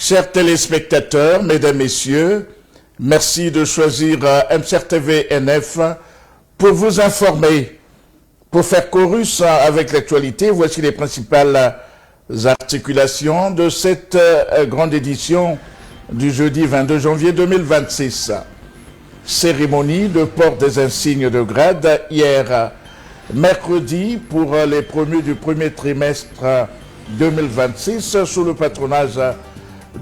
Chers téléspectateurs, mesdames, messieurs, merci de choisir MCRTV NF pour vous informer, pour faire chorus avec l'actualité. Voici les principales articulations de cette grande édition du jeudi 22 janvier 2026. Cérémonie de port des insignes de grade hier mercredi pour les promus du premier trimestre 2026 sous le patronage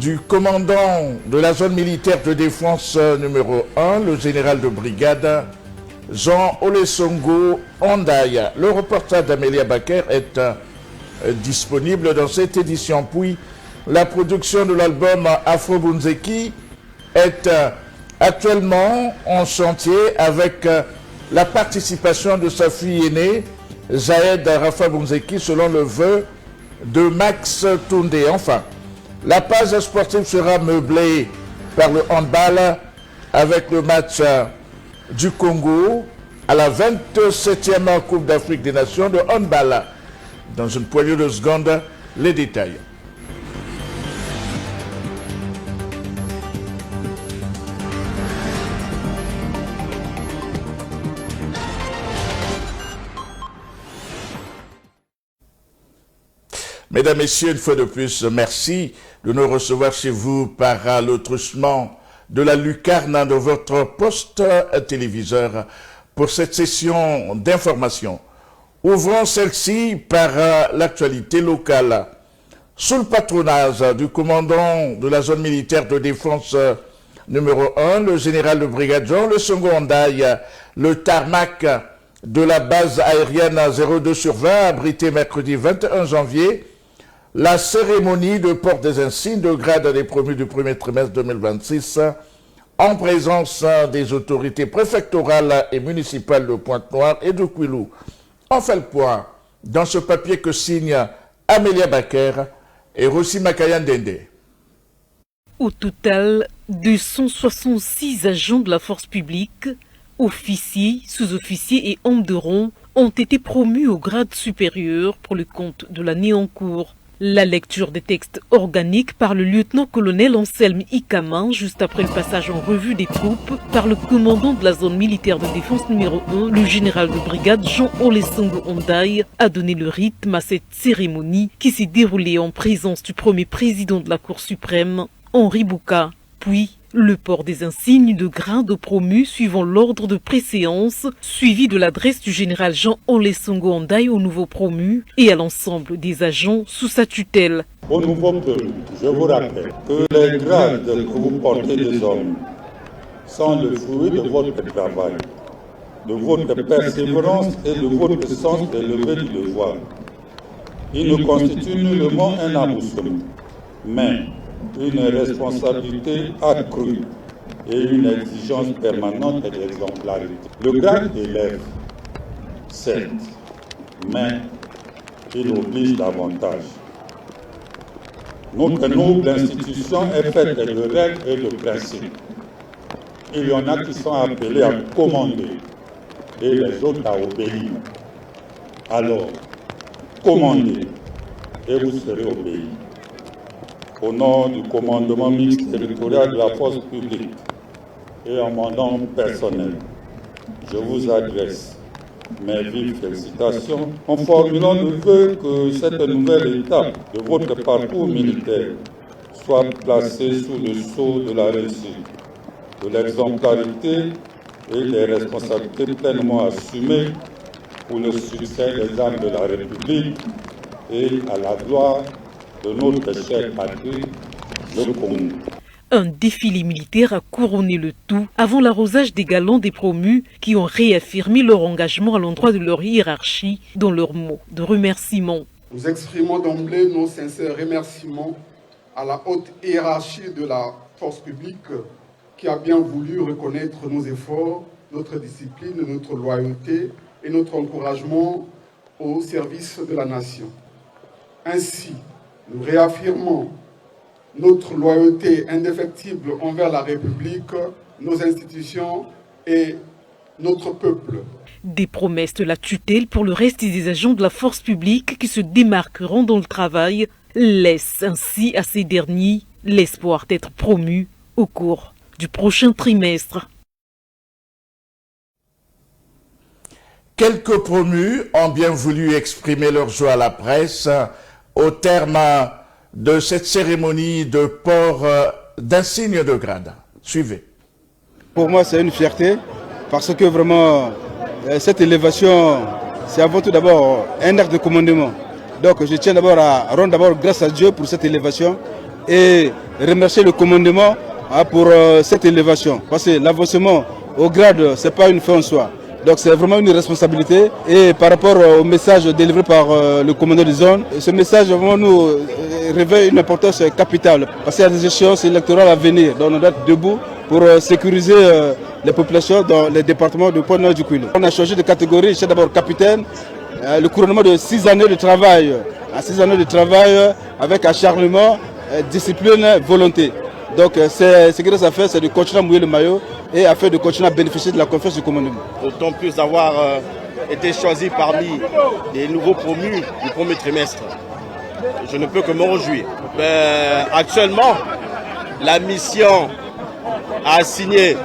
du commandant de la zone militaire de défense numéro 1, le général de brigade Jean Olesongo Ondaï. Le reportage d'Amélia Baker est disponible dans cette édition. Puis, la production de l'album Afro Bunzeki est actuellement en chantier avec la participation de sa fille aînée, Zahed Rafa Bunzeki, selon le vœu de Max Toundé. Enfin, la page sportive sera meublée par le handball avec le match du Congo à la 27e Coupe d'Afrique des Nations de handball. Dans une poignée de secondes, les détails. Mesdames, Messieurs, une fois de plus, merci de nous recevoir chez vous par le truchement de la lucarne de votre poste téléviseur pour cette session d'information. Ouvrons celle-ci par l'actualité locale. Sous le patronage du commandant de la zone militaire de défense numéro 1, le général de brigade Jean Olesongo Ondaï, le tarmac de la base aérienne 02/20 abrité mercredi 21 janvier, la cérémonie de port des insignes de grade des promus du premier trimestre 2026 en présence des autorités préfectorales et municipales de Pointe-Noire et de Kouilou. On fait le point dans ce papier que signe Amélia Baker et Rossi Makayandende. Au total, 266 agents de la force publique, officiers, sous-officiers et hommes de rang ont été promus au grade supérieur pour le compte de l'année en cours. La lecture des textes organiques par le lieutenant-colonel Anselme Ikaman, juste après le passage en revue des troupes par le commandant de la zone militaire de défense numéro 1, le général de brigade Jean Olesongo Ondaï, a donné le rythme à cette cérémonie qui s'est déroulée en présence du premier président de la Cour suprême, Henri Bouka, puis le port des insignes de grade aux promus suivant l'ordre de préséance, suivi de l'adresse du général Jean Olesongo Ondaï aux nouveaux promus et à l'ensemble des agents sous sa tutelle. Aux nouveaux promus, je vous rappelle que les grades que vous portez désormais sont le fruit de votre travail, de votre persévérance et de votre sens élevé du devoir. Ils ne constituent nullement un aboutissement, mais une responsabilité accrue et une exigence permanente d'exemplarité. Le grade élève, certes, mais il oblige davantage. Notre noble institution est faite de règles et de principes. Il y en a qui sont appelés à commander et les autres à obéir. Alors, commandez et vous serez obéis. Au nom du commandement mixte territorial de la force publique et en mon nom personnel, je vous adresse mes vives félicitations en formulant le vœu que cette nouvelle étape de votre parcours militaire soit placée sous le sceau de la réussite, de l'exemplarité et des responsabilités pleinement assumées pour le succès des armes de la République et à la gloire de notre chère patrie, le Congo. Un défilé militaire a couronné le tout avant l'arrosage des galons des promus qui ont réaffirmé leur engagement à l'endroit de leur hiérarchie dans leurs mots de remerciement. Nous exprimons d'emblée nos sincères remerciements à la haute hiérarchie de la force publique qui a bien voulu reconnaître nos efforts, notre discipline, notre loyauté et notre encouragement au service de la nation. Ainsi, nous réaffirmons notre loyauté indéfectible envers la République, nos institutions et notre peuple. Des promesses de la tutelle pour le reste des agents de la force publique qui se démarqueront dans le travail laissent ainsi à ces derniers l'espoir d'être promu au cours du prochain trimestre. Quelques promus ont bien voulu exprimer leur joie à la presse au terme de cette cérémonie de port d'insigne de grade. Suivez. Pour moi, c'est une fierté parce que vraiment, cette élévation, c'est avant tout d'abord un acte de commandement. Donc je tiens d'abord à rendre d'abord grâce à Dieu pour cette élévation et remercier le commandement pour cette élévation. Parce que l'avancement au grade, ce n'est pas une fin en soi. Donc c'est vraiment une responsabilité. Et par rapport au message délivré par le commandant de zone, ce message vraiment nous révèle une importance capitale. Parce qu'il y a des échéances électorales à venir. Donc on doit être debout pour sécuriser les populations dans les départements de Pont-Nord du Kouilou. On a changé de catégorie, je suis d'abord capitaine. Le couronnement de 6 années de travail. 6 années de travail avec acharnement, discipline, volonté. Donc ce qu'il reste à faire, c'est de continuer à mouiller le maillot et afin de continuer à bénéficier de la confiance du commandement. D'autant plus d'avoir été choisi parmi les nouveaux promus du premier trimestre. Je ne peux que me réjouir. Actuellement, la mission assignée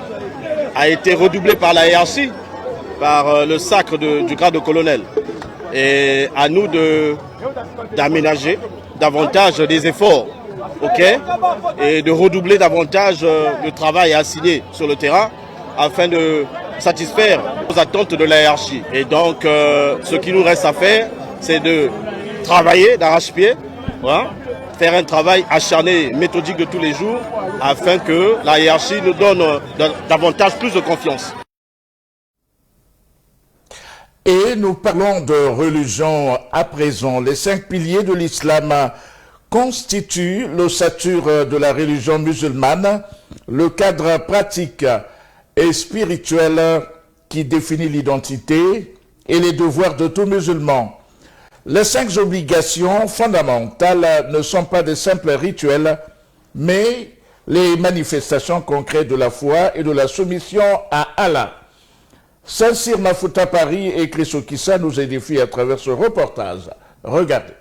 a été redoublée par la hiérarchie, par le sacre du grade de colonel. Et à nous d'aménager davantage des efforts, et de redoubler davantage le travail assigné sur le terrain afin de satisfaire aux attentes de la hiérarchie. Et donc, ce qui nous reste à faire, c'est de travailler d'arrache-pied, faire un travail acharné, méthodique de tous les jours, afin que la hiérarchie nous donne davantage plus de confiance. Et nous parlons de religion à présent. Les 5 piliers de l'islam constituent l'ossature de la religion musulmane, le cadre pratique et spirituel qui définit l'identité et les devoirs de tout musulman. Les 5 obligations fondamentales ne sont pas de simples rituels, mais les manifestations concrètes de la foi et de la soumission à Allah. Saint-Cyr Mafouta Paris et Christo Kissa nous édifient à travers ce reportage. Regardez.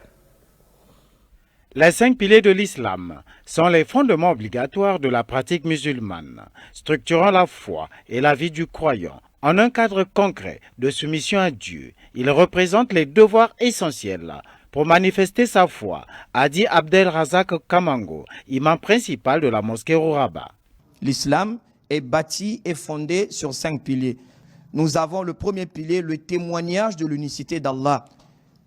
Les 5 piliers de l'islam sont les fondements obligatoires de la pratique musulmane, structurant la foi et la vie du croyant. En un cadre concret de soumission à Dieu, ils représentent les devoirs essentiels pour manifester sa foi, a dit Abdel Razak Kamango, imam principal de la mosquée Rouraba. L'islam est bâti et fondé sur 5 piliers. Nous avons le premier pilier, le témoignage de l'unicité d'Allah.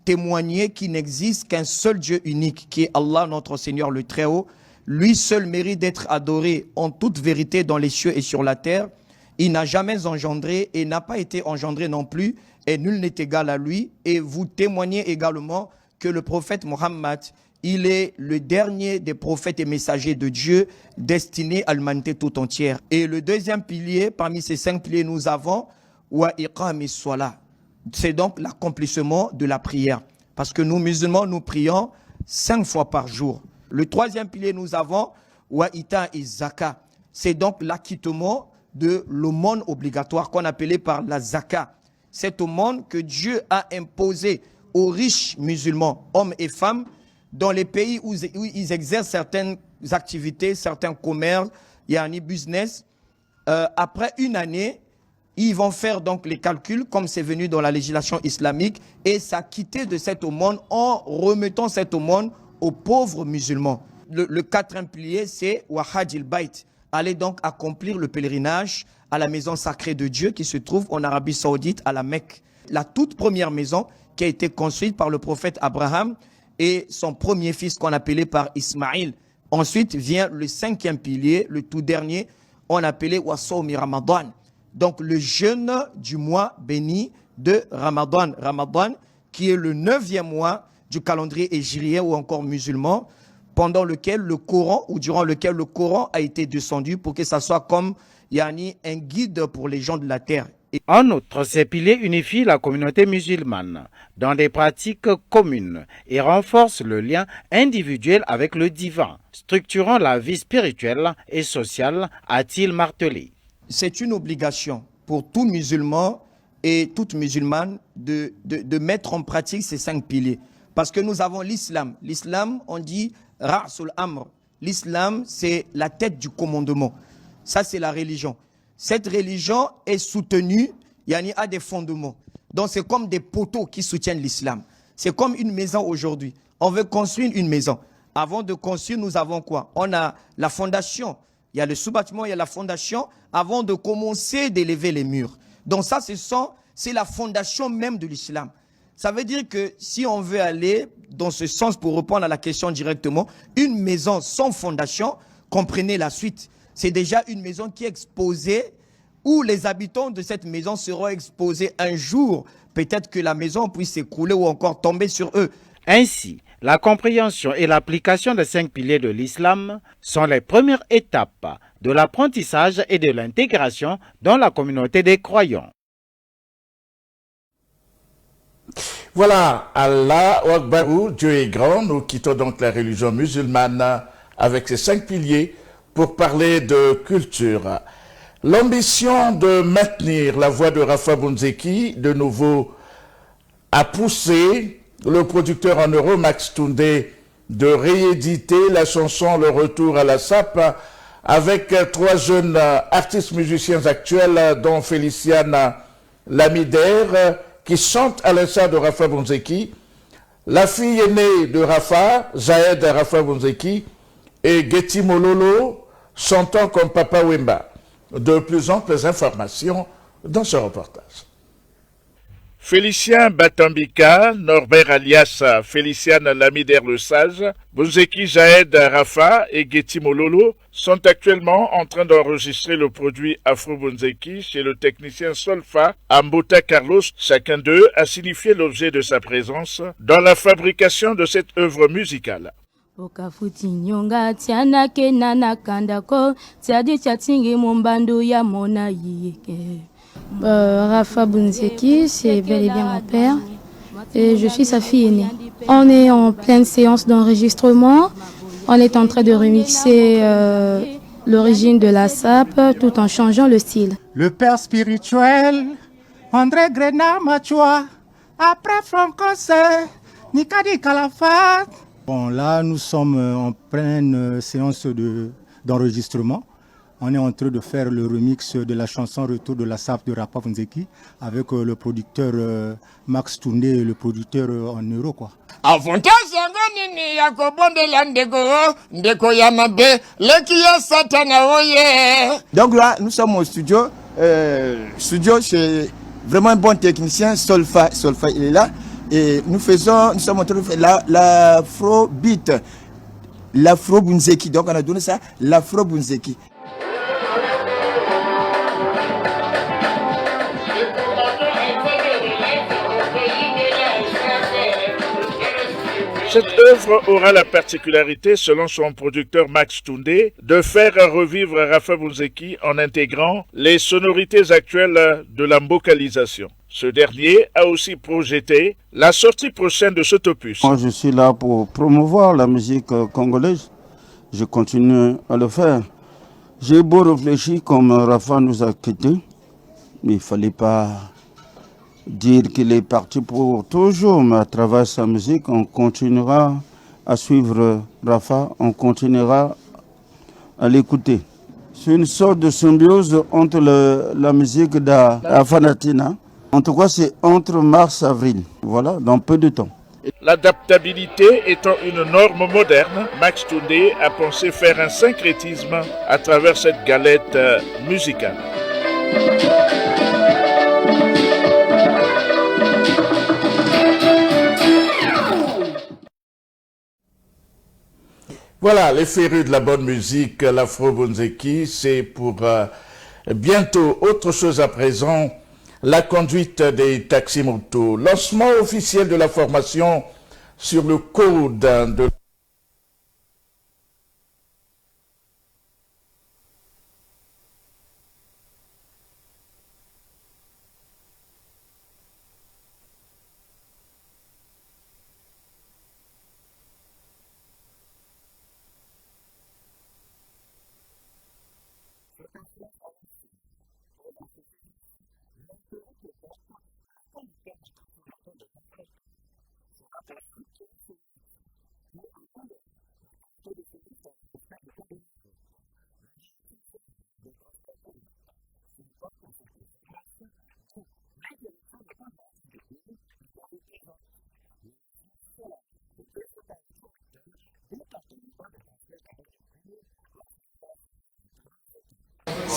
Témoigner qu'il n'existe qu'un seul Dieu unique, qui est Allah, notre Seigneur le Très-Haut. Lui seul mérite d'être adoré en toute vérité dans les cieux et sur la terre. Il n'a jamais engendré et n'a pas été engendré non plus, et nul n'est égal à lui. Et vous témoignez également que le prophète Mohammed, il est le dernier des prophètes et messagers de Dieu, destiné à l'humanité tout entière. Et le deuxième pilier, parmi ces 5 piliers, nous avons wa iqamis salah. C'est donc l'accomplissement de la prière. Parce que nous, musulmans, nous prions 5 fois par jour. Le troisième pilier, nous avons wa ita zaka. C'est donc l'acquittement de l'aumône obligatoire qu'on appelait par la zaka. Cette aumône que Dieu a imposée aux riches musulmans, hommes et femmes, dans les pays où ils exercent certaines activités, certains commerces, il y a un business. Après une année, ils vont faire donc les calculs comme c'est venu dans la législation islamique et s'acquitter de cette aumône en remettant cette aumône aux pauvres musulmans. Le quatrième pilier, c'est Wahaj il-Bayt. Allez donc accomplir le pèlerinage à la maison sacrée de Dieu qui se trouve en Arabie Saoudite, à la Mecque. La toute première maison qui a été construite par le prophète Abraham et son premier fils qu'on appelait par Ismaïl. Ensuite vient le 5e pilier, le tout dernier, on appelait Wasawmi Ramadan. Donc le jeûne du mois béni de Ramadan. Ramadan qui est le 9e mois du calendrier hégirien ou encore musulman, pendant lequel le Coran ou durant lequel le Coran a été descendu pour que ça soit comme un guide pour les gens de la terre. En outre, ces piliers unifient la communauté musulmane dans des pratiques communes et renforcent le lien individuel avec le divin, structurant la vie spirituelle et sociale, a-t-il martelé. C'est une obligation pour tout musulman et toute musulmane de mettre en pratique ces 5 piliers. Parce que nous avons l'islam. L'islam, on dit Ra'sul Amr. l'islam, c'est la tête du commandement. Ça, c'est la religion. Cette religion est soutenue, yani a des fondements. Donc, c'est comme des poteaux qui soutiennent l'islam. C'est comme une maison aujourd'hui. On veut construire une maison. Avant de construire, nous avons quoi? On a la fondation. Il y a le sous-bâtiment, il y a la fondation, avant de commencer d'élever les murs. Donc ça, c'est la fondation même de l'islam. Ça veut dire que si on veut aller dans ce sens, pour répondre à la question directement, une maison sans fondation, comprenez la suite. C'est déjà une maison qui est exposée, où les habitants de cette maison seront exposés un jour. Peut-être que la maison puisse s'écrouler ou encore tomber sur eux. Ainsi, la compréhension et l'application des 5 piliers de l'islam sont les premières étapes de l'apprentissage et de l'intégration dans la communauté des croyants. Voilà, Allah Akbar, Dieu est grand. Nous quittons donc la religion musulmane avec ses 5 piliers pour parler de culture. L'ambition de maintenir la voix de Rafa Bunzeki, de nouveau, a poussé le producteur en euros Max Toundé de rééditer la chanson Le Retour à la SAP avec 3 jeunes artistes musiciens actuels, dont Féliciane Lamider, qui chante à l'instar de Rafa Bunzeki, la fille aînée de Rafa, Zahed Rafa Bunzeki, et Getty Mololo, chantant comme Papa Wemba. De plus amples informations dans ce reportage. Félicien Batambika, Norbert alias Féliciane Lamider le Sage, Bunzeki Jahed Rafa et Getty Mololo sont actuellement en train d'enregistrer le produit Afro Bunzeki chez le technicien Solfa Ambota Carlos. Chacun d'eux a signifié l'objet de sa présence dans la fabrication de cette œuvre musicale. Okafuti nyonga tiana kena na kandako tiadi tiatingi mumbando ya mona yike. Rafa Bunzeki, c'est bel et bien mon père et je suis sa fille aînée. On est en pleine séance d'enregistrement. On est en train de remixer l'origine de la SAP tout en changeant le style. Le père spirituel, André Grenard Machua, après Franconcé, Nikadi Kalafat. Bon, là, nous sommes en pleine séance d'enregistrement. On est en train de faire le remix de la chanson Retour de la SAP de Rafa Bunzeki avec le producteur Max Toundé et le producteur en euro, quoi. Donc là, nous sommes au studio. Studio, c'est vraiment un bon technicien. Solfa, il est là. Et nous sommes en train de faire l'afro beat, l'afro Bunzeki. Donc on a donné ça, l'afro Bunzeki. Cette œuvre aura la particularité, selon son producteur Max Toundé, de faire revivre Rafa Bunzeki en intégrant les sonorités actuelles de la vocalisation. Ce dernier a aussi projeté la sortie prochaine de cet opus. Moi, je suis là pour promouvoir la musique congolaise. Je continue à le faire. J'ai beau réfléchir comme Rafa nous a quittés, mais il ne fallait pas dire qu'il est parti pour toujours, mais à travers sa musique, on continuera à suivre Rafa, on continuera à l'écouter. C'est une sorte de symbiose entre la musique d'Afanatina. En tout cas, c'est entre mars et avril. Voilà, dans peu de temps. L'adaptabilité étant une norme moderne, Max Toundé a pensé faire un syncrétisme à travers cette galette musicale. Voilà, les férus de la bonne musique, l'Afro Bunzeki, c'est pour bientôt. Autre chose à présent, la conduite des taxis-motos. Lancement officiel de la formation sur le code de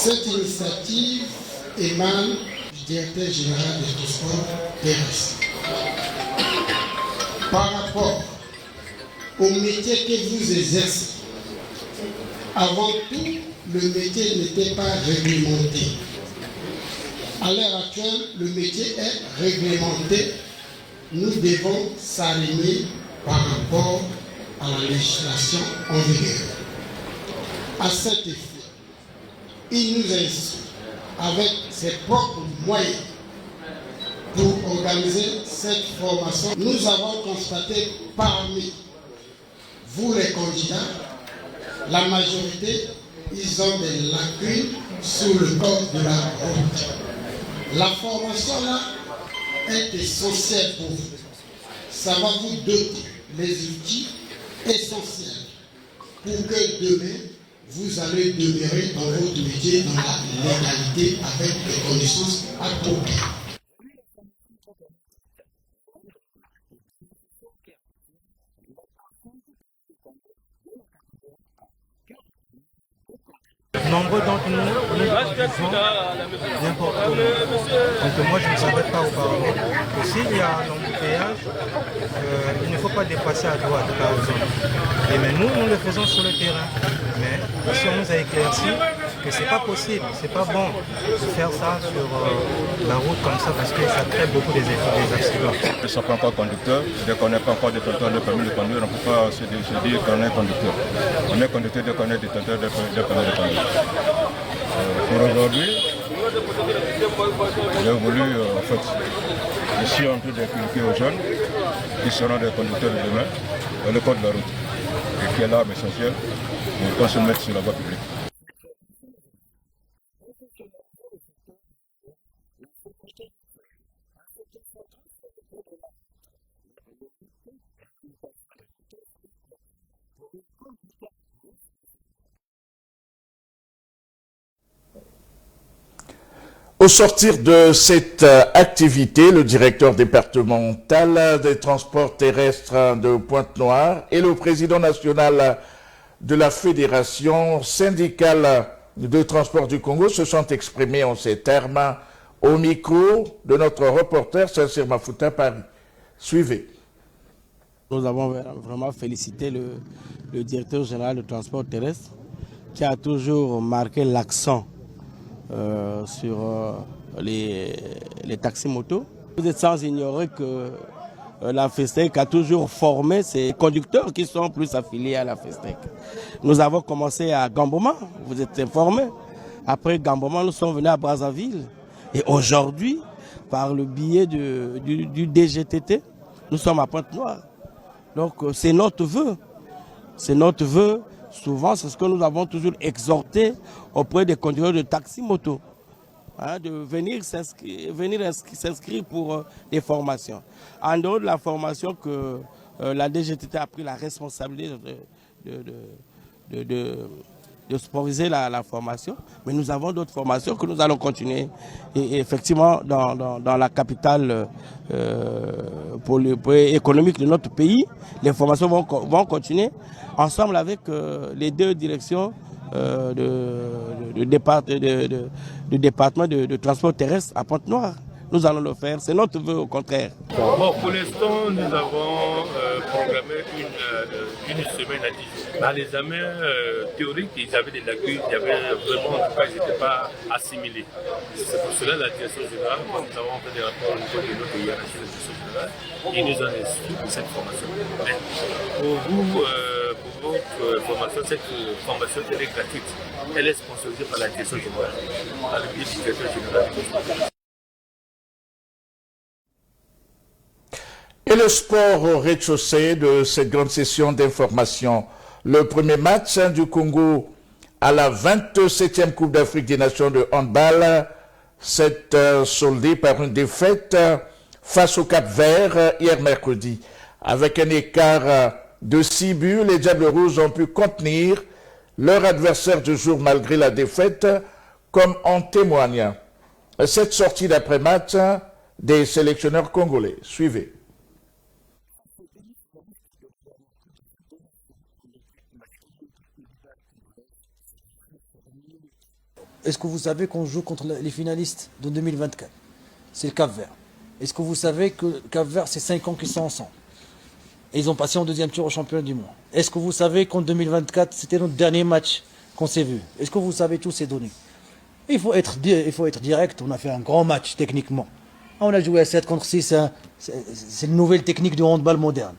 Cette initiative émane du directeur général des transports terrestres. Par rapport au métier que vous exercez, avant tout, le métier n'était pas réglementé. À l'heure actuelle, le métier est réglementé. Nous devons s'aligner par rapport à la législation en vigueur. À cet effet, il nous instruit avec ses propres moyens pour organiser cette formation. Nous avons constaté parmi vous les candidats, la majorité, ils ont des lacunes sur le code de la route. La formation là est essentielle pour vous. Ça va vous doter les outils essentiels pour que demain, vous allez demeurer dans votre métier dans la légalité avec les conditions appropriées. Nombreux d'entre nous vivons n'importe comment. Donc moi je ne savais pas auparavant que s'il y a un embouteillage, il ne faut pas dépasser à droite par exemple. Et mais nous le faisons sur le terrain. Mais ici on nous a éclairci que c'est pas possible, c'est pas bon de faire ça sur la route comme ça parce que ça crée beaucoup des accidents. Je ne suis pas encore conducteur, je ne connais pas encore de détenteur de permis de conduire, on ne peut pas se dire qu'on est conducteur. On est conducteur dès qu'on est détenteur de permis de conduire. Pour aujourd'hui, j'ai voulu, en fait, je suis en train d'expliquer aux jeunes qui seront des conducteurs de demain le code de la route et qui est l'arme essentielle pour se mettre sur la voie publique. Au sortir de cette activité, le directeur départemental des transports terrestres de Pointe-Noire et le président national de la Fédération syndicale de transport du Congo se sont exprimés en ces termes au micro de notre reporter Saint-Cyr Mafuta Paris. Suivez. Nous avons vraiment félicité le directeur général de transport terrestre qui a toujours marqué l'accent sur les taxis motos. Vous êtes sans ignorer que la FESTEC a toujours formé ses conducteurs qui sont plus affiliés à la FESTEC. Nous avons commencé à Gamboma, vous êtes informés. Après Gamboma, nous sommes venus à Brazzaville. Et aujourd'hui, par le biais du DGTT, nous sommes à Pointe-Noire. Donc c'est notre vœu. C'est notre vœu. Souvent, c'est ce que nous avons toujours exhorté auprès des conducteurs de taxi-moto, hein, de venir s'inscrire pour des formations. En dehors de la formation que la DGTT a pris la responsabilité de sponsoriser la formation, mais nous avons d'autres formations que nous allons continuer. Et effectivement, dans la capitale économique de notre pays, les formations vont continuer ensemble avec les deux directions du département de transport terrestre à Pointe-Noire. Nous allons le faire, c'est notre vœu au contraire. Bon, pour l'instant, nous avons programmé une semaine à 10. Dans les examens théoriques, ils avaient des lacunes, il y avait vraiment, en tout cas, ils n'étaient pas assimilés. C'est pour cela la direction générale, quand nous avons fait des rapports au niveau de notre hiérarchie de la direction générale, ils nous ont instruit pour cette formation. Mais pour vous, pour votre formation, cette formation elle est gratuite. Elle est sponsorisée par la direction générale, par le biais du directeur général. Et le sport au rez-de-chaussée de cette grande session d'information. Le premier match du Congo à la 27e Coupe d'Afrique des Nations de handball s'est soldé par une défaite face au Cap-Vert hier mercredi. Avec un écart de 6 buts, les Diables Rouges ont pu contenir leur adversaire du jour malgré la défaite, comme en témoigne cette sortie d'après-match des sélectionneurs congolais. Suivez. Est-ce que vous savez qu'on joue contre les finalistes de 2024? C'est le Cap-Vert. Est-ce que vous savez que le Cap-Vert, c'est 5 ans qu'ils sont ensemble? Et ils ont passé en deuxième tour au championnat du monde. Est-ce que vous savez qu'en 2024, c'était notre dernier match qu'on s'est vu? Est-ce que vous savez tous ces données? Il faut être direct. On a fait un grand match techniquement. On a joué à 7 contre 6. Hein. C'est une nouvelle technique du handball moderne.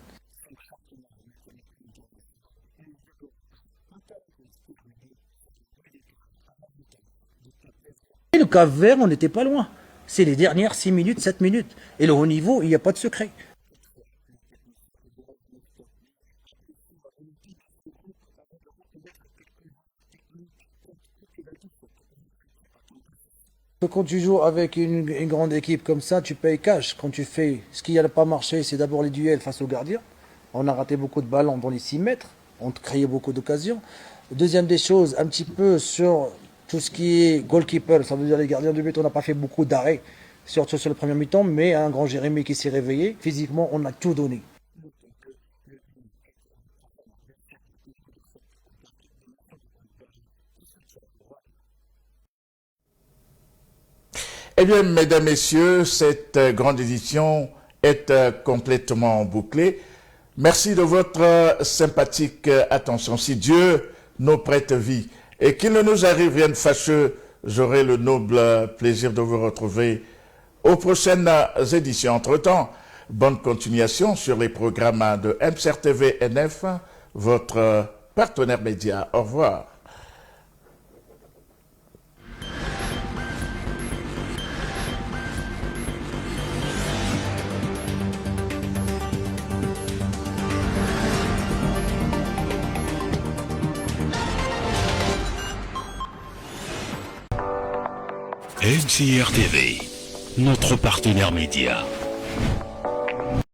Et le Cap-Vert, on n'était pas loin. C'est les dernières 6 minutes, 7 minutes. Et le haut niveau, il n'y a pas de secret. Quand tu joues avec une grande équipe comme ça, tu payes cash. Quand tu fais ce qui n'a pas marché, c'est d'abord les duels face au gardien. On a raté beaucoup de ballons dans les 6 mètres. On créait beaucoup d'occasions. Deuxième des choses, un petit peu sur tout ce qui est goalkeeper, ça veut dire les gardiens de but, on n'a pas fait beaucoup d'arrêts, surtout sur le premier mi-temps, mais un grand Jérémy qui s'est réveillé. Physiquement, on a tout donné. Eh bien, mesdames, messieurs, cette grande édition est complètement bouclée. Merci de votre sympathique attention. Si Dieu nous prête vie et qu'il ne nous arrive rien de fâcheux, j'aurai le noble plaisir de vous retrouver aux prochaines éditions. Entre-temps, bonne continuation sur les programmes de MCR TV NF, votre partenaire média. Au revoir. MCR TV, notre partenaire média.